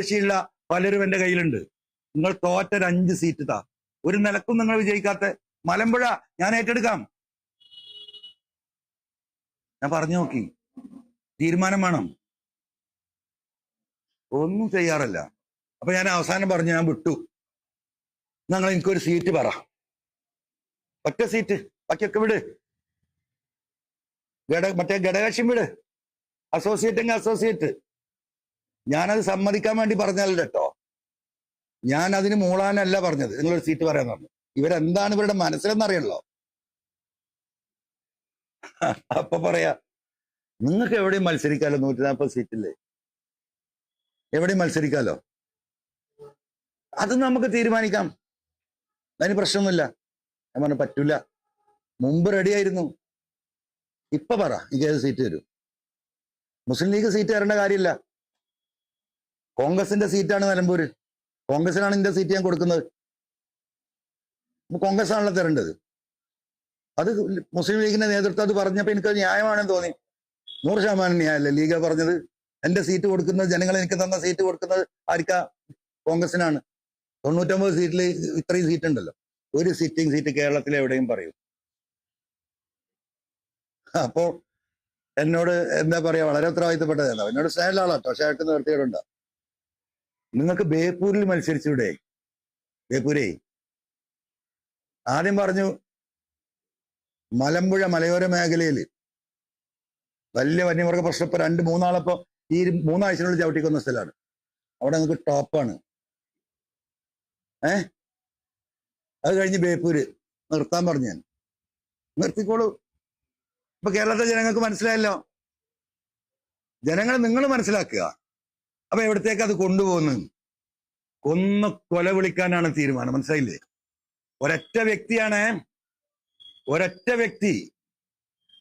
ശേഷിയുള്ള പലരും എന്റെ കയ്യിലുണ്ട്. നിങ്ങൾ തോറ്റൊരു 5 സീറ്റ് താ, ഒരു നിലക്കും നിങ്ങൾ വിജയിക്കാത്ത മലമ്പുഴ ഞാൻ ഏറ്റെടുക്കാം. ഞാൻ പറഞ്ഞു നോക്കി, തീരുമാനം വേണം. ഒന്നും ചെയ്യാറില്ല. അപ്പൊ ഞാൻ അവസാനം പറഞ്ഞു, ഞാൻ വിട്ടു, നിങ്ങൾ എനിക്കൊരു സീറ്റ് പറ, ഒറ്റ സീറ്റ്, ബാക്കിയൊക്കെ വിട്, മറ്റേ ഘടകകക്ഷി വിട്, അസോസിയേറ്റ് എങ്കിൽ അസോസിയേറ്റ്. ഞാനത് സമ്മതിക്കാൻ വേണ്ടി പറഞ്ഞല്ല കേട്ടോ, ഞാൻ അതിന് മൂളാനല്ല പറഞ്ഞത്. നിങ്ങളൊരു സീറ്റ് പറയാന്ന് പറഞ്ഞു. ഇവരെന്താണ് ഇവരുടെ മനസ്സിലെന്നറിയണല്ലോ. അപ്പൊ പറയാ, നിങ്ങൾക്ക് എവിടെയും മത്സരിക്കാലോ, 140 സീറ്റില്ലേ, എവിടെയും മത്സരിക്കാലോ, അത് നമുക്ക് തീരുമാനിക്കാം, അതിന് പ്രശ്നമൊന്നുമില്ല. ഞാൻ പറഞ്ഞു പറ്റൂല, മുമ്പ് റെഡിയായിരുന്നു, ഇപ്പൊ പറ എനിക്ക് ഏത് സീറ്റ് തരും. മുസ്ലിം ലീഗ് സീറ്റ് തരേണ്ട കാര്യമില്ല, കോൺഗ്രസിന്റെ സീറ്റാണ് നിലമ്പൂര്, കോൺഗ്രസിനാണ് എന്റെ സീറ്റ് ഞാൻ കൊടുക്കുന്നത്. കോൺഗ്രസ് ആണല്ലോ തരേണ്ടത്. അത് മുസ്ലിം ലീഗിന്റെ നേതൃത്വം അത് പറഞ്ഞപ്പോ എനിക്കത് ന്യായമാണെന്ന് തോന്നി. 100% ന്യായമല്ലേ ലീഗ പറഞ്ഞത്. എന്റെ സീറ്റ് കൊടുക്കുന്നത്, ജനങ്ങൾ എനിക്ക് തന്ന സീറ്റ് കൊടുക്കുന്നത് ആർക്കാ? കോൺഗ്രസിനാണ്. 99 സീറ്റിൽ ഇത്രയും സീറ്റ് ഉണ്ടല്ലോ, ഒരു സിറ്റിംഗ് സീറ്റ് കേരളത്തിൽ എവിടെയും പറയും. അപ്പോ എന്നോട് എന്താ പറയാ, വളരെ ഉത്തരവാദിത്തപ്പെട്ടതല്ല, എന്നോട് സ്നേഹമുള്ള ആളാട്ടോ, പക്ഷെ അയാൾക്ക് നിർത്തിയിടുണ്ടോ. നിങ്ങൾക്ക് ബേപ്പൂരിൽ മത്സരിച്ചൂടെ? ബേപ്പൂരേ ആദ്യം പറഞ്ഞു, മലമ്പുഴ മലയോര മേഖലയിൽ വലിയ വന്യമൃഗ പ്രശ്നം ഇപ്പൊ 2-3 ആളപ്പോ ഈ 3 ആഴ്ചനുള്ളിൽ ചവിട്ടിക്കുന്ന സ്ഥലമാണ്. അവിടെ നിങ്ങൾക്ക് ടോപ്പാണ്. അത് കഴിഞ്ഞ് ബേപ്പൂര് നിർത്താൻ പറഞ്ഞു. ഞാൻ നിർത്തിക്കോളൂ. ഇപ്പൊ കേരളത്തിലെ ജനങ്ങൾക്ക് മനസ്സിലായല്ലോ. ജനങ്ങൾ നിങ്ങൾ മനസ്സിലാക്കുക. അപ്പൊ എവിടത്തേക്ക് അത് കൊണ്ടുപോകുന്നു? കൊന്ന് കൊല വിളിക്കാനാണ് തീരുമാനം, മനസ്സിലായില്ലേ? ഒരൊറ്റ വ്യക്തിയാണ്, ഒരൊറ്റ വ്യക്തി,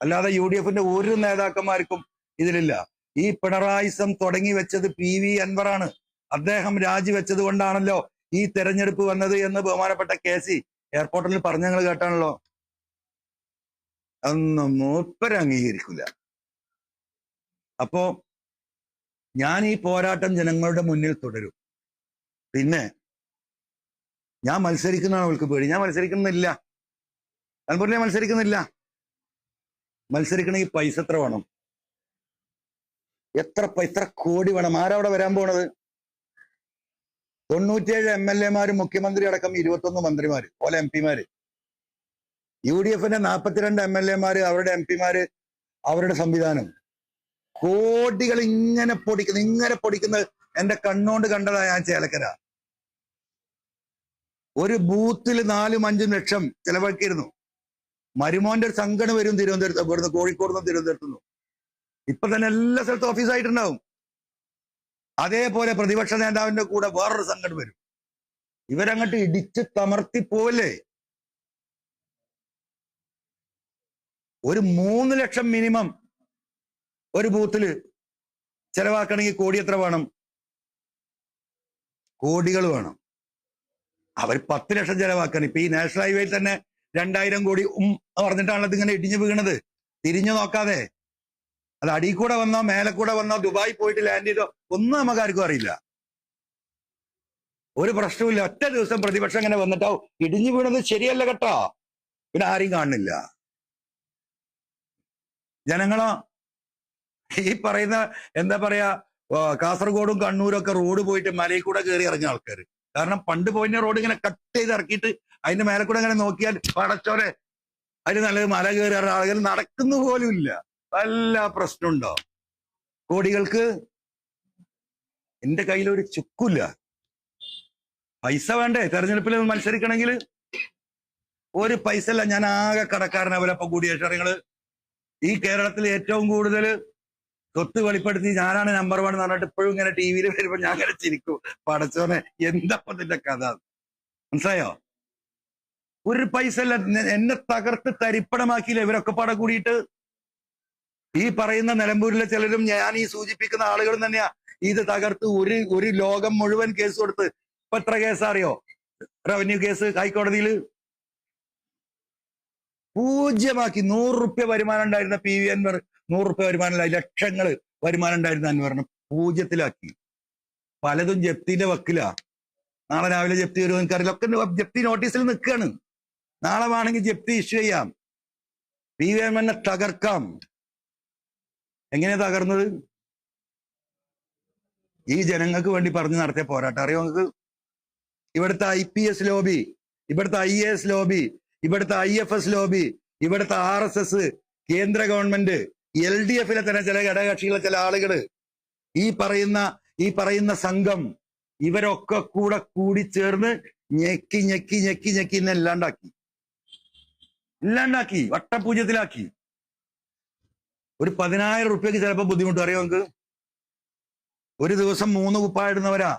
അല്ലാതെ UDFന്റെ ഒരു നേതാക്കന്മാർക്കും ഇതിലില്ല. ഈ പിണറായിസം തുടങ്ങി വെച്ചത് PV അൻവറാണ്. അദ്ദേഹം രാജിവെച്ചത് കൊണ്ടാണല്ലോ ഈ തെരഞ്ഞെടുപ്പ് വന്നത് എന്ന് ബഹുമാനപ്പെട്ട KC എയർപോർട്ടിൽ പറഞ്ഞങ്ങൾ കേട്ടാണല്ലോ. അതൊന്നും മൂപ്പര് അംഗീകരിക്കില്ല. അപ്പോ ഞാൻ ഈ പോരാട്ടം ജനങ്ങളുടെ മുന്നിൽ തുടരും. പിന്നെ ഞാൻ മത്സരിക്കുന്നതാണ് അവൾക്ക് പേടി. ഞാൻ മത്സരിക്കുന്നില്ല, നിലമ്പൂരിലെ മത്സരിക്കുന്നില്ല. മത്സരിക്കണമെങ്കിൽ പൈസ എത്ര വേണം? എത്ര കോടി വേണം? ആരവിടെ വരാൻ പോണത്? 97 MLA-മാരും മുഖ്യമന്ത്രി അടക്കം 21 മന്ത്രിമാര്, ഓലെ MP-മാര്. UDFന്റെ 42 MLA-മാര്, അവരുടെ MP-മാര്, അവരുടെ സംവിധാനം. കോടികൾ ഇങ്ങനെ പൊടിക്കുന്നത് എന്റെ കണ്ണുകൊണ്ട് കണ്ടതാ ഞാൻ. ചേലക്കര ഒരു ബൂത്തിൽ 4-5 ലക്ഷം ചെലവാക്കിയിരുന്നു. മരുമോന്റെ ഒരു സംഘടന വരും തിരുവനന്തപുരത്ത്, ഇവിടുന്ന് കോഴിക്കോട് നിന്ന് തിരുവനന്തപുരത്തുനിന്ന്. ഇപ്പൊ തന്നെ എല്ലാ സ്ഥലത്തും ഓഫീസായിട്ടുണ്ടാവും. അതേപോലെ പ്രതിപക്ഷ നേതാവിന്റെ കൂടെ വേറൊരു സംഘടന വരും. ഇവരങ്ങോട്ട് ഇടിച്ച് തമർത്തി പോവല്ലേ. ഒരു 3 ലക്ഷം മിനിമം ഒരു ബൂത്തില് ചെലവാക്കണമെങ്കിൽ കോടി എത്ര വേണം? കോടികൾ വേണം. അവർ 10 ലക്ഷം ചെലവാക്കാൻ. ഇപ്പൊ ഈ നാഷണൽ ഹൈവേയിൽ തന്നെ 2000 കോടി പറഞ്ഞിട്ടാണല്ലോ ഇതിങ്ങനെ ഇടിഞ്ഞു വീണത്, തിരിഞ്ഞു നോക്കാതെ. അത് അടിയിൽ കൂടെ വന്നോ മേലെ കൂടെ വന്നോ ദുബായി പോയിട്ട് ലാൻഡ് ചെയ്തോ ഒന്നും നമുക്കാർക്കും അറിയില്ല. ഒരു പ്രശ്നവുമില്ല. ഒറ്റ ദിവസം പ്രതിപക്ഷം ഇങ്ങനെ വന്നിട്ടോ ഇടിഞ്ഞു വീണത് ശരിയല്ല കേട്ടോ, പിന്നെ ആരെയും കാണുന്നില്ല. ജനങ്ങളോ ഈ പറയുന്ന എന്താ പറയാ, കാസർഗോഡും കണ്ണൂരും ഒക്കെ റോഡ് പോയിട്ട് മലയിൽ കൂടെ കയറി ഇറങ്ങിയ ആൾക്കാർ. കാരണം പണ്ട് പോയിന്ന റോഡ് ഇങ്ങനെ കട്ട് ചെയ്ത് ഇറക്കിയിട്ട് അതിന്റെ മേലെ കൂടെ ഇങ്ങനെ നോക്കിയാൽ പടച്ചോലെ അതിന് നല്ലത് മല കയറി ആളുകൾ നടക്കുന്നു പോലും ഇല്ല. വല്ല പ്രശ്നമുണ്ടോ? കോടികൾക്ക് എന്റെ കയ്യിലൊരു ചുക്കില്ല. പൈസ വേണ്ടേ തെരഞ്ഞെടുപ്പിൽ മത്സരിക്കണമെങ്കിൽ? ഒരു പൈസ അല്ല. ഞാൻ ആകെ കടക്കാരനവരപ്പൊ കൂടിയേഷങ്ങള് ഈ കേരളത്തിൽ ഏറ്റവും കൂടുതൽ സ്വത്ത് വെളിപ്പെടുത്തി ഞാനാണ് നമ്പർ 1 എന്ന് പറഞ്ഞിട്ട് ഇപ്പോഴും ഇങ്ങനെ TV-യിൽ വരുമ്പോ ഞാൻ ഇങ്ങനെ ചിരിക്കും. പടച്ചോനെ എന്താ ഇതിന്റെ കഥ, മനസ്സിലായോ? ഒരു പൈസ അല്ല. എന്നെ തകർത്ത് തരിപ്പണമാക്കിയില്ല ഇവരൊക്കെ പട കൂടിയിട്ട്. ഈ പറയുന്ന നിലമ്പൂരിലെ ചിലരും ഞാൻ ഈ സൂചിപ്പിക്കുന്ന ആളുകളും തന്നെയാ ഇത് തകർത്ത് ഒരു ലോകം മുഴുവൻ കേസ് കൊടുത്ത്. ഇപ്പൊ എത്ര കേസ് അറിയോ? റവന്യൂ കേസ് ഹൈക്കോടതിയിൽ പൂജ്യമാക്കി. 100 റുപ്യ വരുമാനം ഉണ്ടായിരുന്ന PV അൻവർ, 100 റുപ്യ വരുമാനമില്ല, ലക്ഷങ്ങൾ വരുമാനം ഉണ്ടായിരുന്ന അൻവറിന് പൂജ്യത്തിലാക്കി. പലതും ജപ്തിന്റെ വക്കിലാ. നാളെ രാവിലെ ജപ്തി വരുമോ എനിക്കറിയില്ല. ഒക്കെ ജപ്തി നോട്ടീസിൽ നിൽക്കുകയാണ്. നാളെ വേണമെങ്കിൽ ജപ്തി ഇഷ്യൂ ചെയ്യാം. PVMനെ തകർക്കാം. എങ്ങനെയാ തകർന്നത്? ഈ ജനങ്ങൾക്ക് വേണ്ടി പറഞ്ഞു നടത്തിയ പോരാട്ടം അറിയോ നിങ്ങൾക്ക്? ഇവിടുത്തെ IPS ലോബി, ഇവിടുത്തെ IAS ലോബി, ഇവിടുത്തെ IFS ലോബി, ഇവിടുത്തെ RSS, കേന്ദ്ര ഗവൺമെന്റ്, LDFിലെ തന്നെ ചില ഘടകകക്ഷികളെ ചില ആളുകള്, ഈ പറയുന്ന സംഘം, ഇവരൊക്കെ കൂടി ചേർന്ന് ഞെക്കി ഞെക്കി ഞെക്കി ഞെക്കി ഇന്ന് ഇല്ലാണ്ടാക്കി വട്ടപൂജ്യത്തിലാക്കി. ഒരു 10,000 റുപ്യക്ക് ചിലപ്പോ ബുദ്ധിമുട്ട് അറിയോ നിങ്ങൾക്ക്? ഒരു ദിവസം 3 കുപ്പായ ഇടുന്നവരാ.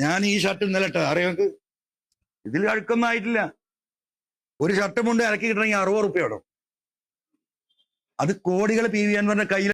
ഞാൻ ഈ ഷർട്ട് ഇന്നലെ ഇട്ട അറിയോ നിങ്ങൾക്ക്? ഇതിൽ അഴുക്കൊന്നും ആയിട്ടില്ല. ഒരു ഷർട്ട് മുണ്ട് ഇറക്കി കിട്ടണമെങ്കിൽ 60 റുപ്യ വേണം. അത് കോടികൾ PV അൻവറിന്റെ കയ്യിൽ